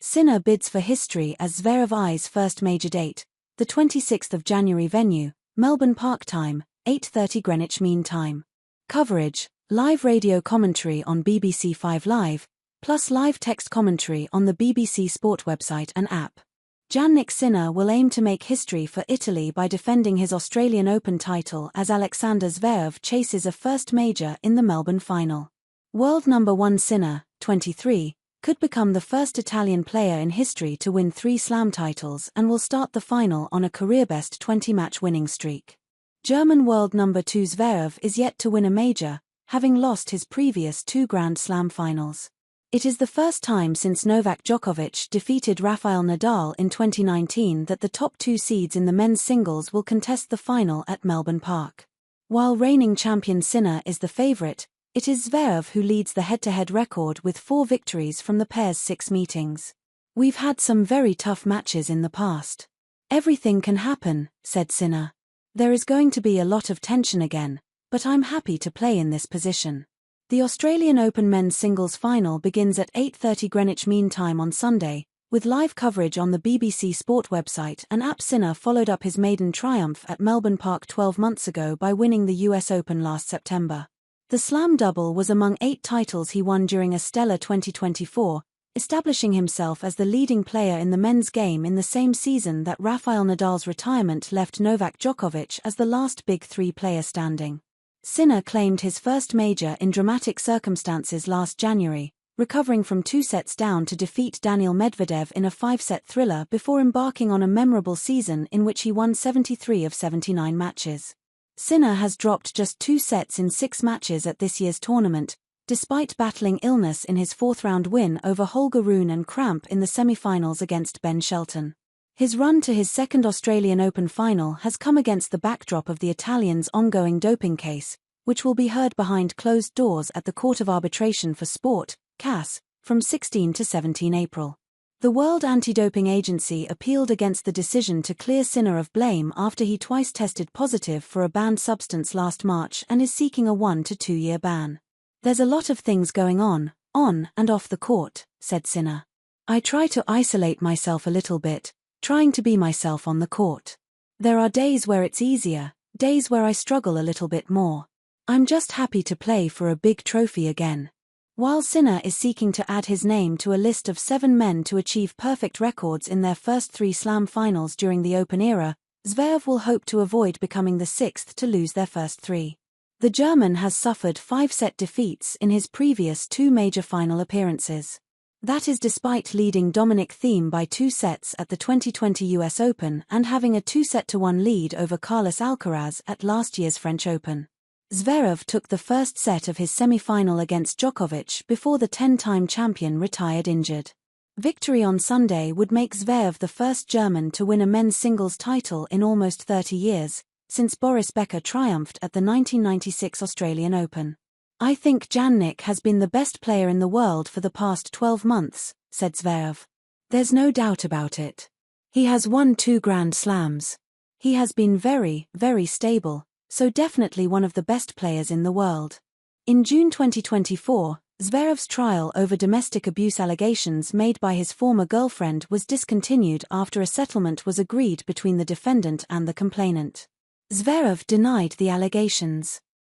Sinner bids for history as Zverev eyes first major date, the 26th of January. Venue, Melbourne Park time, 8:30 Greenwich Mean Time. Coverage, live radio commentary on BBC 5 Live, plus live text commentary on the BBC Sport website and app. Jannik Sinner will aim to make history for Italy by defending his Australian Open title as Alexander Zverev chases a first major in the Melbourne final. World number 1 Sinner, 23, could become the first Italian player in history to win 3 Slam titles and will start the final on a career-best 20-match winning streak. German world number 2 Zverev is yet to win a major, having lost his previous 2 Grand Slam finals. It is the first time since Novak Djokovic defeated Rafael Nadal in 2019 that the top 2 seeds in the men's singles will contest the final at Melbourne Park. While reigning champion Sinner is the favourite, it is Zverev who leads the head-to-head record with 4 victories from the pair's 6 meetings. "We've had some very tough matches in the past. Everything can happen," said Sinner. "There is going to be a lot of tension again, but I'm happy to play in this position." The Australian Open men's singles final begins at 8:30 Greenwich Mean Time on Sunday, with live coverage on the BBC Sport website and app. Sinner followed up his maiden triumph at Melbourne Park 12 months ago by winning the US Open last September. The Slam double was among 8 titles he won during a stellar 2024, establishing himself as the leading player in the men's game in the same season that Rafael Nadal's retirement left Novak Djokovic as the last Big Three player standing. Sinner claimed his first major in dramatic circumstances last January, recovering from 2 sets down to defeat Daniil Medvedev in a 5-set thriller before embarking on a memorable season in which he won 73 of 79 matches. Sinner has dropped just 2 sets in 6 matches at this year's tournament, despite battling illness in his 4th-round win over Holger Rune and cramp in the semi-finals against Ben Shelton. His run to his 2nd Australian Open final has come against the backdrop of the Italian's ongoing doping case, which will be heard behind closed doors at the Court of Arbitration for Sport, CAS, from 16 to 17 April. The World Anti-Doping Agency appealed against the decision to clear Sinner of blame after he twice tested positive for a banned substance last March and is seeking a 1 to 2 year ban. "There's a lot of things going on and off the court," said Sinner. "I try to isolate myself a little bit, trying to be myself on the court. There are days where it's easier, days where I struggle a little bit more. I'm just happy to play for a big trophy again." While Sinner is seeking to add his name to a list of 7 men to achieve perfect records in their first 3 Slam finals during the Open era, Zverev will hope to avoid becoming the 6th to lose their first 3. The German has suffered 5-set defeats in his previous 2 major final appearances. That is despite leading Dominic Thiem by 2 sets at the 2020 US Open and having a 2-set-to-1 lead over Carlos Alcaraz at last year's French Open. Zverev took the first set of his semi-final against Djokovic before the 10-time champion retired injured. Victory on Sunday would make Zverev the first German to win a men's singles title in almost 30 years, since Boris Becker triumphed at the 1996 Australian Open. "I think Jannik has been the best player in the world for the past 12 months, said Zverev. "There's no doubt about it. He has won 2 Grand Slams. He has been very, very stable, so definitely one of the best players in the world." In June 2024, Zverev's trial over domestic abuse allegations made by his former girlfriend was discontinued after a settlement was agreed between the defendant and the complainant. Zverev denied the allegations.